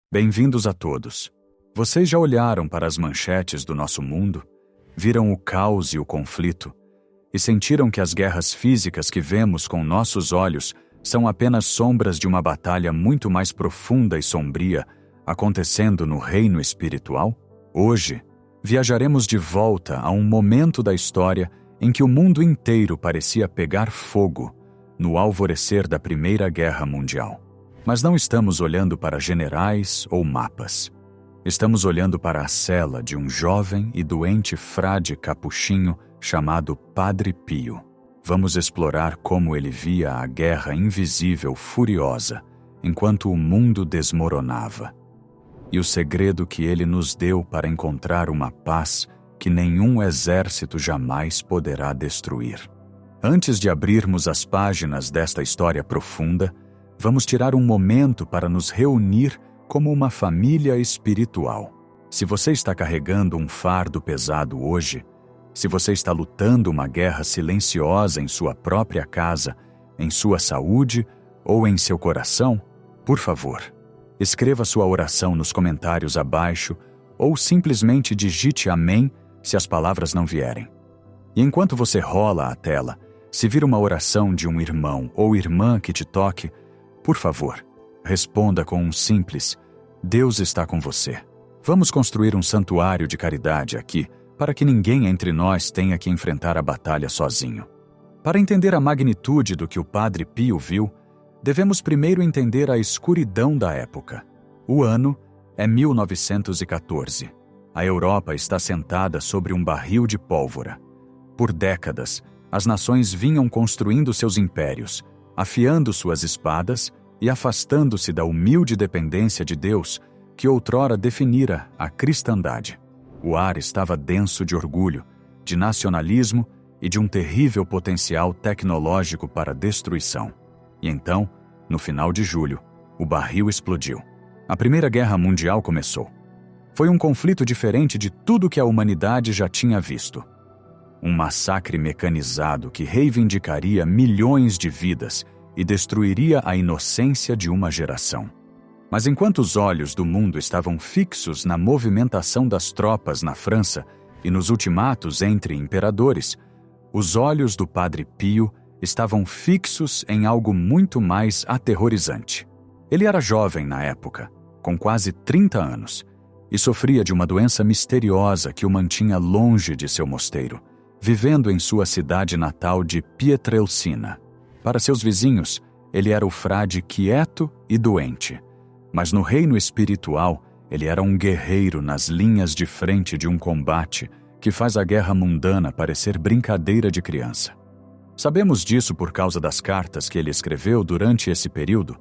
Bem-vindos a todos. Vocês já olharam para as manchetes do nosso mundo? Viram o caos e o conflito? E sentiram que as guerras físicas que vemos com nossos olhos são apenas sombras de uma batalha muito mais profunda e sombria acontecendo no reino espiritual? Hoje, viajaremos de volta a um momento da história em que o mundo inteiro parecia pegar fogo no alvorecer da Primeira Guerra Mundial. Mas não estamos olhando para generais ou mapas. Estamos olhando para a cela de um jovem e doente frade capuchinho chamado Padre Pio. Vamos explorar como ele via a guerra invisível furiosa enquanto o mundo desmoronava. E o segredo que ele nos deu para encontrar uma paz que nenhum exército jamais poderá destruir. Antes de abrirmos as páginas desta história profunda, vamos tirar um momento para nos reunir como uma família espiritual. Se você está carregando um fardo pesado hoje, se você está lutando uma guerra silenciosa em sua própria casa, em sua saúde ou em seu coração, por favor, escreva sua oração nos comentários abaixo ou simplesmente digite amém se as palavras não vierem. E enquanto você rola a tela, se vir uma oração de um irmão ou irmã que te toque, por favor, responda com um simples Deus está com você. Vamos construir um santuário de caridade aqui para que ninguém entre nós tenha que enfrentar a batalha sozinho. Para entender a magnitude do que o Padre Pio viu, devemos primeiro entender a escuridão da época. O ano é 1914. A Europa está sentada sobre um barril de pólvora. Por décadas, as nações vinham construindo seus impérios, afiando suas espadas e afastando-se da humilde dependência de Deus que outrora definira a cristandade. O ar estava denso de orgulho, de nacionalismo e de um terrível potencial tecnológico para destruição. E então, no final de julho, o barril explodiu. A Primeira Guerra Mundial começou. Foi um conflito diferente de tudo que a humanidade já tinha visto. Um massacre mecanizado que reivindicaria milhões de vidas e destruiria a inocência de uma geração. Mas enquanto os olhos do mundo estavam fixos na movimentação das tropas na França e nos ultimatos entre imperadores, os olhos do Padre Pio estavam fixos em algo muito mais aterrorizante. Ele era jovem na época, com quase 30 anos, e sofria de uma doença misteriosa que o mantinha longe de seu mosteiro, vivendo em sua cidade natal de Pietrelcina. Para seus vizinhos, ele era o frade quieto e doente. Mas no reino espiritual, ele era um guerreiro nas linhas de frente de um combate que faz a guerra mundana parecer brincadeira de criança. Sabemos disso por causa das cartas que ele escreveu durante esse período,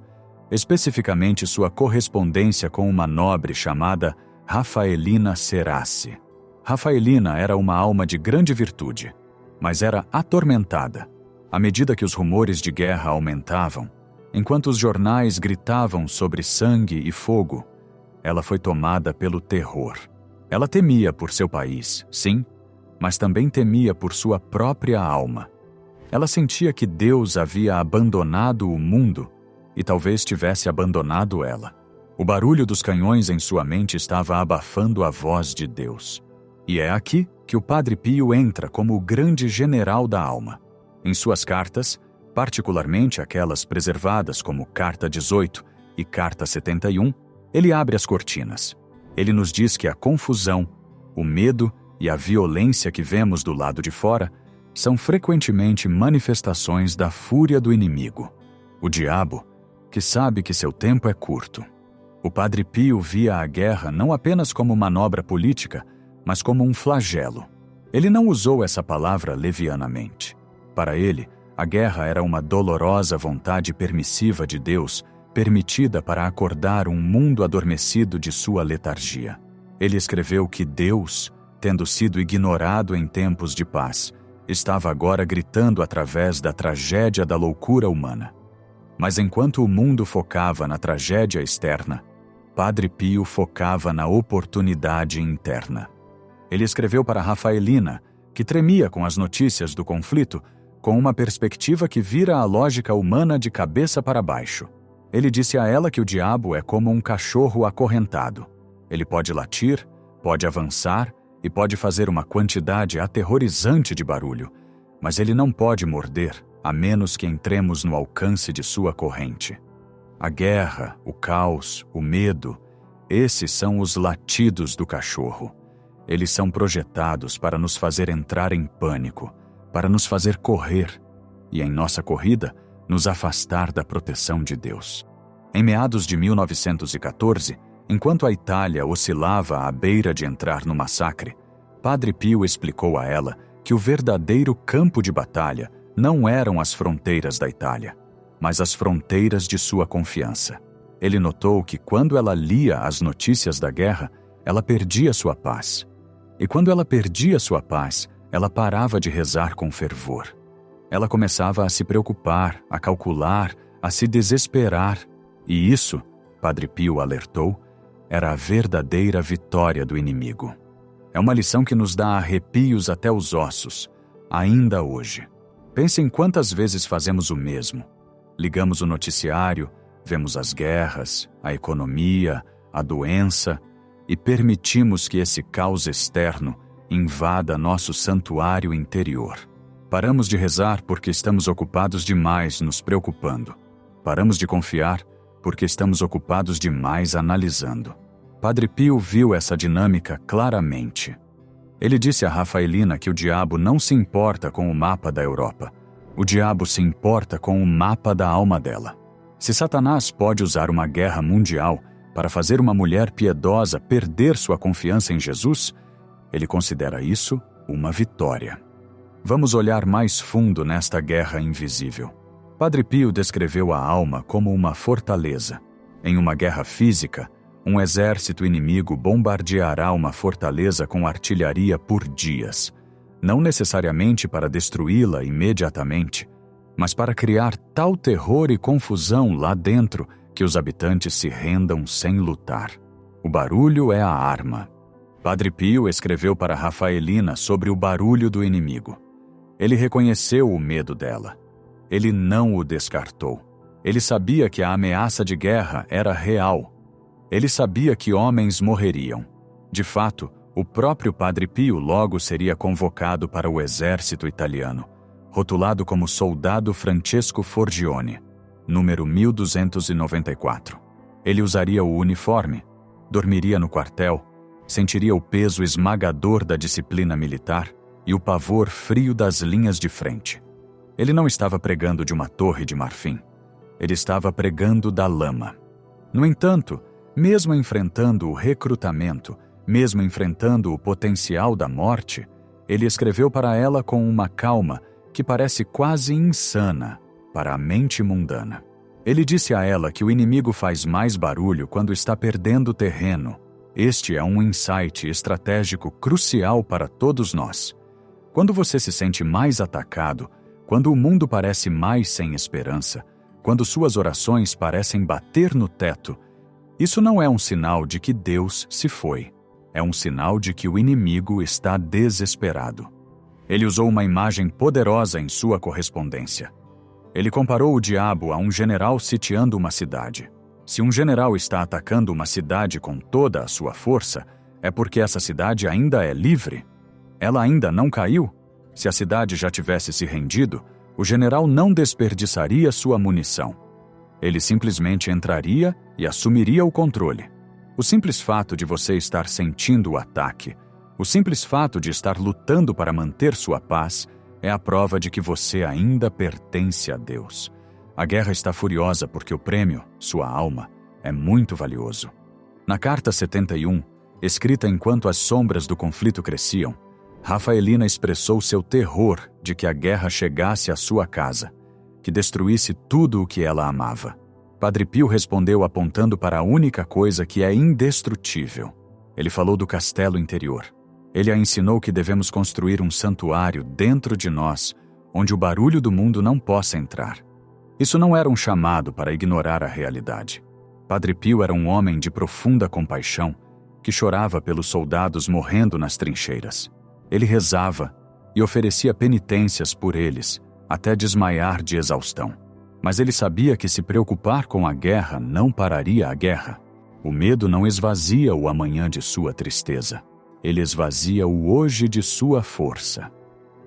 especificamente sua correspondência com uma nobre chamada Rafaelina Serassi. Rafaelina era uma alma de grande virtude, mas era atormentada. À medida que os rumores de guerra aumentavam, enquanto os jornais gritavam sobre sangue e fogo, ela foi tomada pelo terror. Ela temia por seu país, sim, mas também temia por sua própria alma. Ela sentia que Deus havia abandonado o mundo e talvez tivesse abandonado ela. O barulho dos canhões em sua mente estava abafando a voz de Deus. E é aqui que o Padre Pio entra como o grande general da alma. Em suas cartas, particularmente aquelas preservadas como Carta 18 e Carta 71, ele abre as cortinas. Ele nos diz que a confusão, o medo e a violência que vemos do lado de fora são frequentemente manifestações da fúria do inimigo, o diabo, que sabe que seu tempo é curto. O Padre Pio via a guerra não apenas como manobra política, mas como um flagelo. Ele não usou essa palavra levianamente. Para ele, a guerra era uma dolorosa vontade permissiva de Deus, permitida para acordar um mundo adormecido de sua letargia. Ele escreveu que Deus, tendo sido ignorado em tempos de paz, estava agora gritando através da tragédia da loucura humana. Mas enquanto o mundo focava na tragédia externa, Padre Pio focava na oportunidade interna. Ele escreveu para Rafaelina, que tremia com as notícias do conflito, com uma perspectiva que vira a lógica humana de cabeça para baixo. Ele disse a ela que o diabo é como um cachorro acorrentado. Ele pode latir, pode avançar e pode fazer uma quantidade aterrorizante de barulho, mas ele não pode morder, a menos que entremos no alcance de sua corrente. A guerra, o caos, o medo, esses são os latidos do cachorro. Eles são projetados para nos fazer entrar em pânico, para nos fazer correr e, em nossa corrida, nos afastar da proteção de Deus. Em meados de 1914, enquanto a Itália oscilava à beira de entrar no massacre, Padre Pio explicou a ela que o verdadeiro campo de batalha não eram as fronteiras da Itália, mas as fronteiras de sua confiança. Ele notou que quando ela lia as notícias da guerra, ela perdia sua paz. E quando ela perdia sua paz, ela parava de rezar com fervor. Ela começava a se preocupar, a calcular, a se desesperar. E isso, Padre Pio alertou, era a verdadeira vitória do inimigo. É uma lição que nos dá arrepios até os ossos, ainda hoje. Pense em quantas vezes fazemos o mesmo. Ligamos o noticiário, vemos as guerras, a economia, a doença e permitimos que esse caos externo invada nosso santuário interior. Paramos de rezar porque estamos ocupados demais nos preocupando. Paramos de confiar porque estamos ocupados demais analisando. Padre Pio viu essa dinâmica claramente. Ele disse a Rafaelina que o diabo não se importa com o mapa da Europa. O diabo se importa com o mapa da alma dela. Se Satanás pode usar uma guerra mundial para fazer uma mulher piedosa perder sua confiança em Jesus, ele considera isso uma vitória. Vamos olhar mais fundo nesta guerra invisível. Padre Pio descreveu a alma como uma fortaleza. Em uma guerra física, um exército inimigo bombardeará uma fortaleza com artilharia por dias, não necessariamente para destruí-la imediatamente, mas para criar tal terror e confusão lá dentro que os habitantes se rendam sem lutar. O barulho é a arma. Padre Pio escreveu para Rafaelina sobre o barulho do inimigo. Ele reconheceu o medo dela. Ele não o descartou. Ele sabia que a ameaça de guerra era real. Ele sabia que homens morreriam. De fato, o próprio Padre Pio logo seria convocado para o exército italiano, rotulado como Soldado Francesco Forgione, número 1294. Ele usaria o uniforme, dormiria no quartel, sentiria o peso esmagador da disciplina militar e o pavor frio das linhas de frente. Ele não estava pregando de uma torre de marfim. Ele estava pregando da lama. No entanto, mesmo enfrentando o recrutamento, mesmo enfrentando o potencial da morte, ele escreveu para ela com uma calma que parece quase insana para a mente mundana. Ele disse a ela que o inimigo faz mais barulho quando está perdendo terreno. Este é um insight estratégico crucial para todos nós. Quando você se sente mais atacado, quando o mundo parece mais sem esperança, quando suas orações parecem bater no teto, isso não é um sinal de que Deus se foi. É um sinal de que o inimigo está desesperado. Ele usou uma imagem poderosa em sua correspondência. Ele comparou o diabo a um general sitiando uma cidade. Se um general está atacando uma cidade com toda a sua força, é porque essa cidade ainda é livre. Ela ainda não caiu. Se a cidade já tivesse se rendido, o general não desperdiçaria sua munição. Ele simplesmente entraria e assumiria o controle. O simples fato de você estar sentindo o ataque, o simples fato de estar lutando para manter sua paz, é a prova de que você ainda pertence a Deus. A guerra está furiosa porque o prêmio, sua alma, é muito valioso. Na carta 71, escrita enquanto as sombras do conflito cresciam, Rafaelina expressou seu terror de que a guerra chegasse à sua casa, que destruísse tudo o que ela amava. Padre Pio respondeu apontando para a única coisa que é indestrutível. Ele falou do castelo interior. Ele a ensinou que devemos construir um santuário dentro de nós, onde o barulho do mundo não possa entrar. Isso não era um chamado para ignorar a realidade. Padre Pio era um homem de profunda compaixão, que chorava pelos soldados morrendo nas trincheiras. Ele rezava e oferecia penitências por eles, até desmaiar de exaustão. Mas ele sabia que se preocupar com a guerra não pararia a guerra. O medo não esvazia o amanhã de sua tristeza. Ele esvazia o hoje de sua força.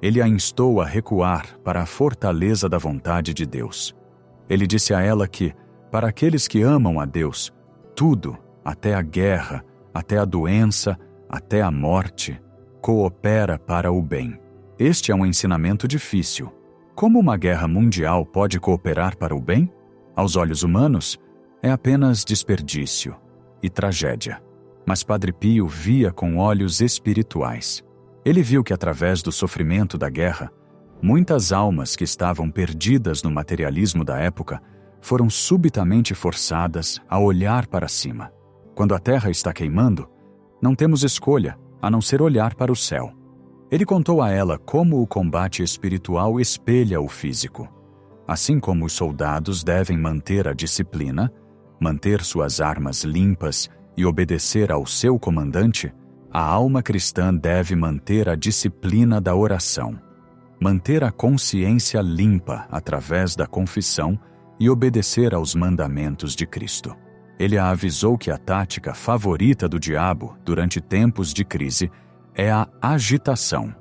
Ele a instou a recuar para a fortaleza da vontade de Deus. Ele disse a ela que, para aqueles que amam a Deus, tudo, até a guerra, até a doença, até a morte, coopera para o bem. Este é um ensinamento difícil. Como uma guerra mundial pode cooperar para o bem? Aos olhos humanos, é apenas desperdício e tragédia. Mas Padre Pio via com olhos espirituais. Ele viu que através do sofrimento da guerra, muitas almas que estavam perdidas no materialismo da época foram subitamente forçadas a olhar para cima. Quando a terra está queimando, não temos escolha a não ser olhar para o céu. Ele contou a ela como o combate espiritual espelha o físico. Assim como os soldados devem manter a disciplina, manter suas armas limpas e obedecer ao seu comandante, a alma cristã deve manter a disciplina da oração, manter a consciência limpa através da confissão e obedecer aos mandamentos de Cristo. Ele a avisou que a tática favorita do diabo durante tempos de crise é a agitação.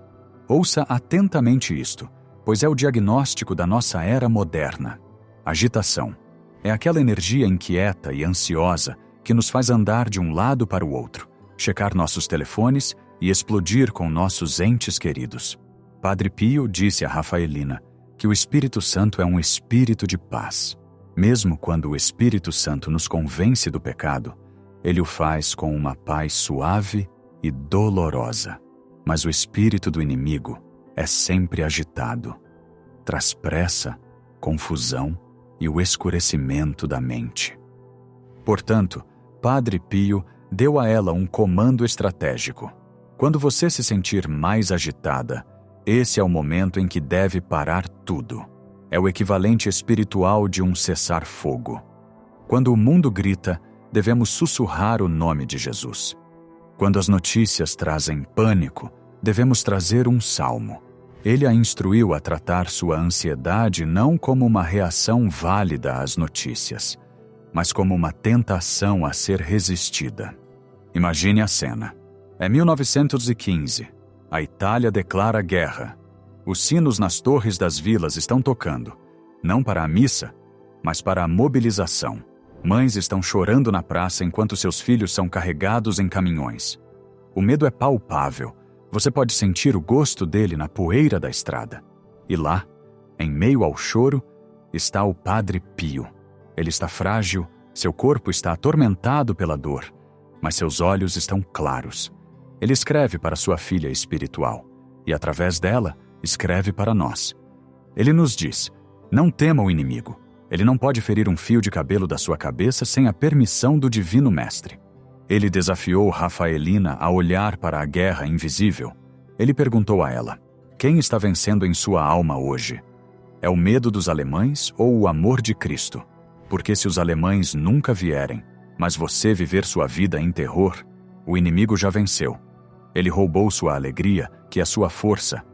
Ouça atentamente isto, pois é o diagnóstico da nossa era moderna. Agitação é aquela energia inquieta e ansiosa que nos faz andar de um lado para o outro, checar nossos telefones e explodir com nossos entes queridos. Padre Pio disse a Rafaelina que o Espírito Santo é um espírito de paz. Mesmo quando o Espírito Santo nos convence do pecado, ele o faz com uma paz suave e dolorosa. Mas o espírito do inimigo é sempre agitado. Traz pressa, confusão e o escurecimento da mente. Portanto, Padre Pio deu a ela um comando estratégico. Quando você se sentir mais agitada, esse é o momento em que deve parar tudo. É o equivalente espiritual de um cessar-fogo. Quando o mundo grita, devemos sussurrar o nome de Jesus. Quando as notícias trazem pânico, devemos trazer um salmo. Ele a instruiu a tratar sua ansiedade não como uma reação válida às notícias, mas como uma tentação a ser resistida. Imagine a cena. É 1915. A Itália declara guerra. Os sinos nas torres das vilas estão tocando, não para a missa, mas para a mobilização. Mães estão chorando na praça enquanto seus filhos são carregados em caminhões. O medo é palpável. Você pode sentir o gosto dele na poeira da estrada. E lá, em meio ao choro, está o Padre Pio. Ele está frágil, seu corpo está atormentado pela dor, mas seus olhos estão claros. Ele escreve para sua filha espiritual, e através dela, escreve para nós. Ele nos diz: não tema o inimigo. Ele não pode ferir um fio de cabelo da sua cabeça sem a permissão do Divino Mestre. Ele desafiou Rafaelina a olhar para a guerra invisível. Ele perguntou a ela: quem está vencendo em sua alma hoje? É o medo dos alemães ou o amor de Cristo? Porque se os alemães nunca vierem, mas você viver sua vida em terror, o inimigo já venceu. Ele roubou sua alegria, que é sua força.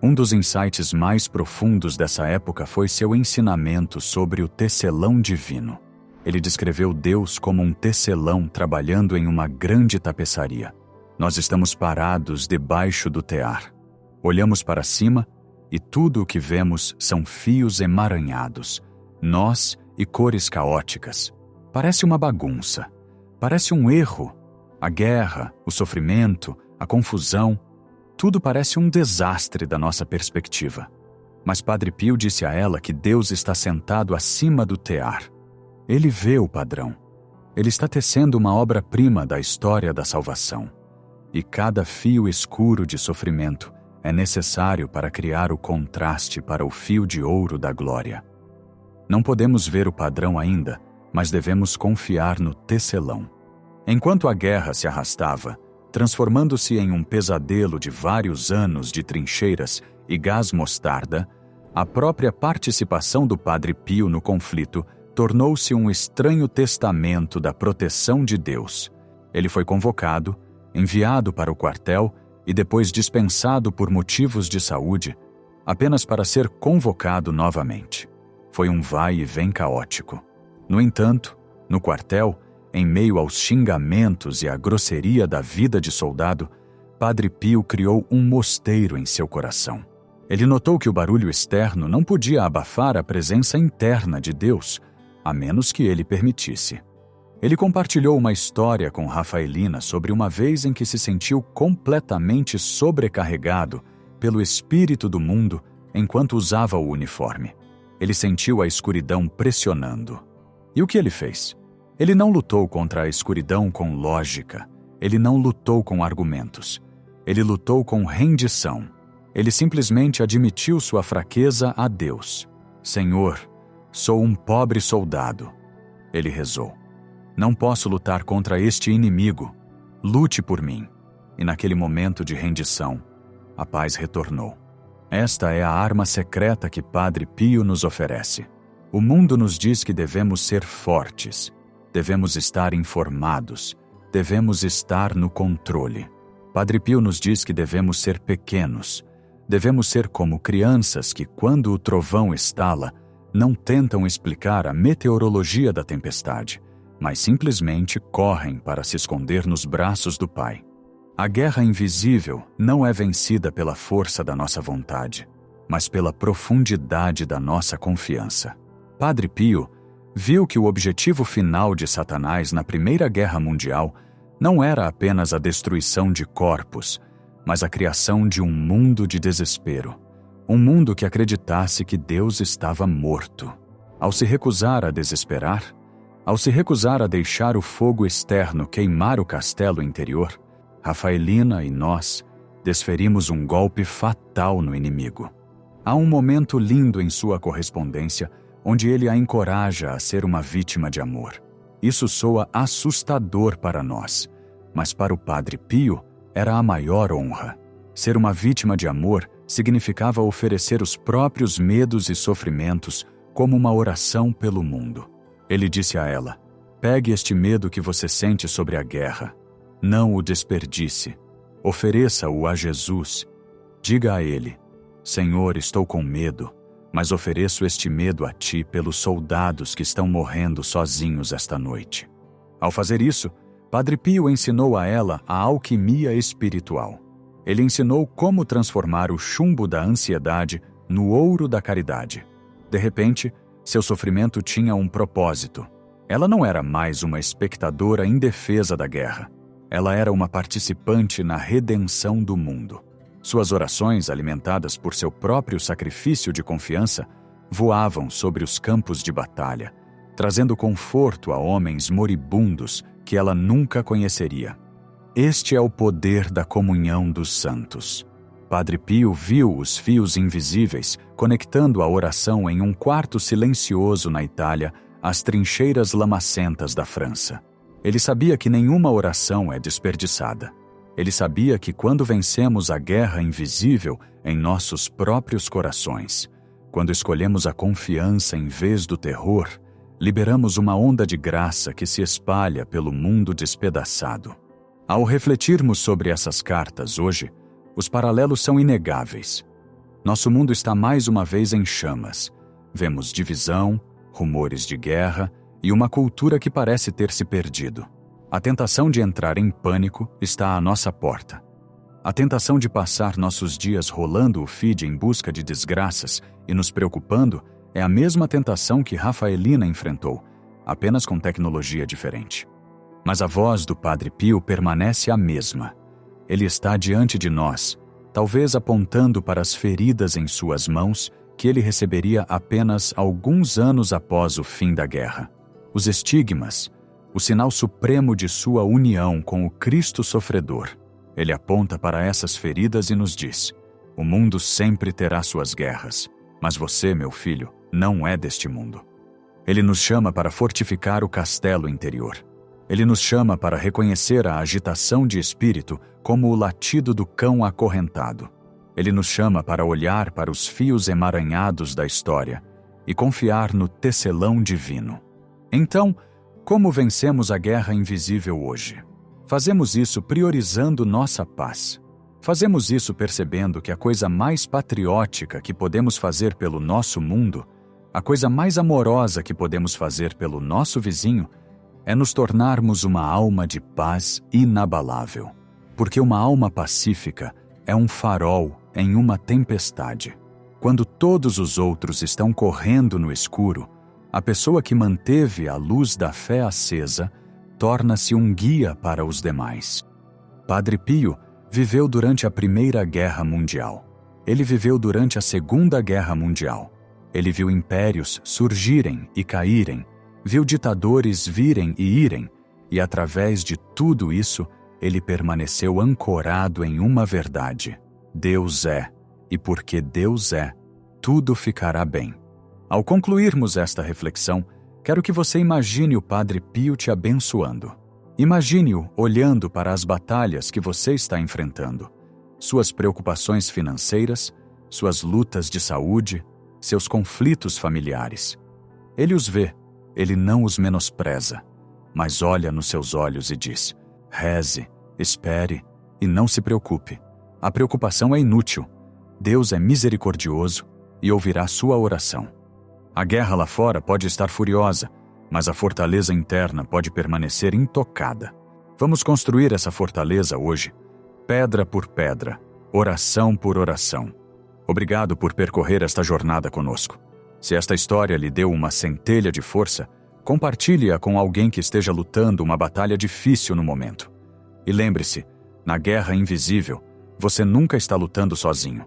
Um dos insights mais profundos dessa época foi seu ensinamento sobre o tecelão divino. Ele descreveu Deus como um tecelão trabalhando em uma grande tapeçaria. Nós estamos parados debaixo do tear. Olhamos para cima e tudo o que vemos são fios emaranhados, nós e cores caóticas. Parece uma bagunça. Parece um erro. A guerra, o sofrimento, a confusão, tudo parece um desastre da nossa perspectiva. Mas Padre Pio disse a ela que Deus está sentado acima do tear. Ele vê o padrão. Ele está tecendo uma obra-prima da história da salvação. E cada fio escuro de sofrimento é necessário para criar o contraste para o fio de ouro da glória. Não podemos ver o padrão ainda, mas devemos confiar no tecelão. Enquanto a guerra se arrastava, transformando-se em um pesadelo de vários anos de trincheiras e gás mostarda, a própria participação do Padre Pio no conflito tornou-se um estranho testamento da proteção de Deus. Ele foi convocado, enviado para o quartel e depois dispensado por motivos de saúde, apenas para ser convocado novamente. Foi um vai e vem caótico. No entanto, no quartel, em meio aos xingamentos e à grosseria da vida de soldado, Padre Pio criou um mosteiro em seu coração. Ele notou que o barulho externo não podia abafar a presença interna de Deus, a menos que ele permitisse. Ele compartilhou uma história com Rafaelina sobre uma vez em que se sentiu completamente sobrecarregado pelo espírito do mundo enquanto usava o uniforme. Ele sentiu a escuridão pressionando. E o que ele fez? Ele não lutou contra a escuridão com lógica. Ele não lutou com argumentos. Ele lutou com rendição. Ele simplesmente admitiu sua fraqueza a Deus. Senhor, sou um pobre soldado. Ele rezou. Não posso lutar contra este inimigo. Lute por mim. E naquele momento de rendição, a paz retornou. Esta é a arma secreta que Padre Pio nos oferece. O mundo nos diz que devemos ser fortes, devemos estar informados, devemos estar no controle. Padre Pio nos diz que devemos ser pequenos, devemos ser como crianças que, quando o trovão estala, não tentam explicar a meteorologia da tempestade, mas simplesmente correm para se esconder nos braços do Pai. A guerra invisível não é vencida pela força da nossa vontade, mas pela profundidade da nossa confiança. Padre Pio viu que o objetivo final de Satanás na Primeira Guerra Mundial não era apenas a destruição de corpos, mas a criação de um mundo de desespero. Um mundo que acreditasse que Deus estava morto. Ao se recusar a desesperar, ao se recusar a deixar o fogo externo queimar o castelo interior, Rafaelina e nós desferimos um golpe fatal no inimigo. Há um momento lindo em sua correspondência onde ele a encoraja a ser uma vítima de amor. Isso soa assustador para nós, mas para o Padre Pio era a maior honra. Ser uma vítima de amor significava oferecer os próprios medos e sofrimentos como uma oração pelo mundo. Ele disse a ela: pegue este medo que você sente sobre a guerra. Não o desperdice. Ofereça-o a Jesus. Diga a ele: Senhor, estou com medo, mas ofereço este medo a ti pelos soldados que estão morrendo sozinhos esta noite. Ao fazer isso, Padre Pio ensinou a ela a alquimia espiritual. Ele ensinou como transformar o chumbo da ansiedade no ouro da caridade. De repente, seu sofrimento tinha um propósito. Ela não era mais uma espectadora indefesa da guerra. Ela era uma participante na redenção do mundo. Suas orações, alimentadas por seu próprio sacrifício de confiança, voavam sobre os campos de batalha, trazendo conforto a homens moribundos que ela nunca conheceria. Este é o poder da comunhão dos santos. Padre Pio viu os fios invisíveis conectando a oração em um quarto silencioso na Itália às trincheiras lamacentas da França. Ele sabia que nenhuma oração é desperdiçada. Ele sabia que quando vencemos a guerra invisível em nossos próprios corações, quando escolhemos a confiança em vez do terror, liberamos uma onda de graça que se espalha pelo mundo despedaçado. Ao refletirmos sobre essas cartas hoje, os paralelos são inegáveis. Nosso mundo está mais uma vez em chamas. Vemos divisão, rumores de guerra e uma cultura que parece ter se perdido. A tentação de entrar em pânico está à nossa porta. A tentação de passar nossos dias rolando o feed em busca de desgraças e nos preocupando é a mesma tentação que Rafaelina enfrentou, apenas com tecnologia diferente. Mas a voz do Padre Pio permanece a mesma. Ele está diante de nós, talvez apontando para as feridas em suas mãos que ele receberia apenas alguns anos após o fim da guerra. Os estigmas, o sinal supremo de sua união com o Cristo sofredor. Ele aponta para essas feridas e nos diz: o mundo sempre terá suas guerras, mas você, meu filho, não é deste mundo. Ele nos chama para fortificar o castelo interior. Ele nos chama para reconhecer a agitação de espírito como o latido do cão acorrentado. Ele nos chama para olhar para os fios emaranhados da história e confiar no tecelão divino. Então, como vencemos a guerra invisível hoje? Fazemos isso priorizando nossa paz. Fazemos isso percebendo que a coisa mais patriótica que podemos fazer pelo nosso mundo A coisa mais amorosa que podemos fazer pelo nosso vizinho é nos tornarmos uma alma de paz inabalável. Porque uma alma pacífica é um farol em uma tempestade. Quando todos os outros estão correndo no escuro, a pessoa que manteve a luz da fé acesa torna-se um guia para os demais. Padre Pio viveu durante a Primeira Guerra Mundial. Ele viveu durante a Segunda Guerra Mundial. Ele viu impérios surgirem e caírem, viu ditadores virem e irem, e através de tudo isso, ele permaneceu ancorado em uma verdade: Deus é, e porque Deus é, tudo ficará bem. Ao concluirmos esta reflexão, quero que você imagine o Padre Pio te abençoando. Imagine-o olhando para as batalhas que você está enfrentando, suas preocupações financeiras, suas lutas de saúde, seus conflitos familiares. Ele os vê, ele não os menospreza, mas olha nos seus olhos e diz: reze, espere e não se preocupe. A preocupação é inútil. Deus é misericordioso e ouvirá sua oração. A guerra lá fora pode estar furiosa, mas a fortaleza interna pode permanecer intocada. Vamos construir essa fortaleza hoje, pedra por pedra, oração por oração. Obrigado por percorrer esta jornada conosco. Se esta história lhe deu uma centelha de força, compartilhe-a com alguém que esteja lutando uma batalha difícil no momento. E lembre-se, na guerra invisível, você nunca está lutando sozinho.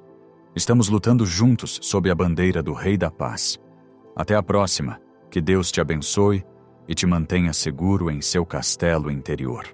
Estamos lutando juntos sob a bandeira do Rei da Paz. Até a próxima. Que Deus te abençoe e te mantenha seguro em seu castelo interior.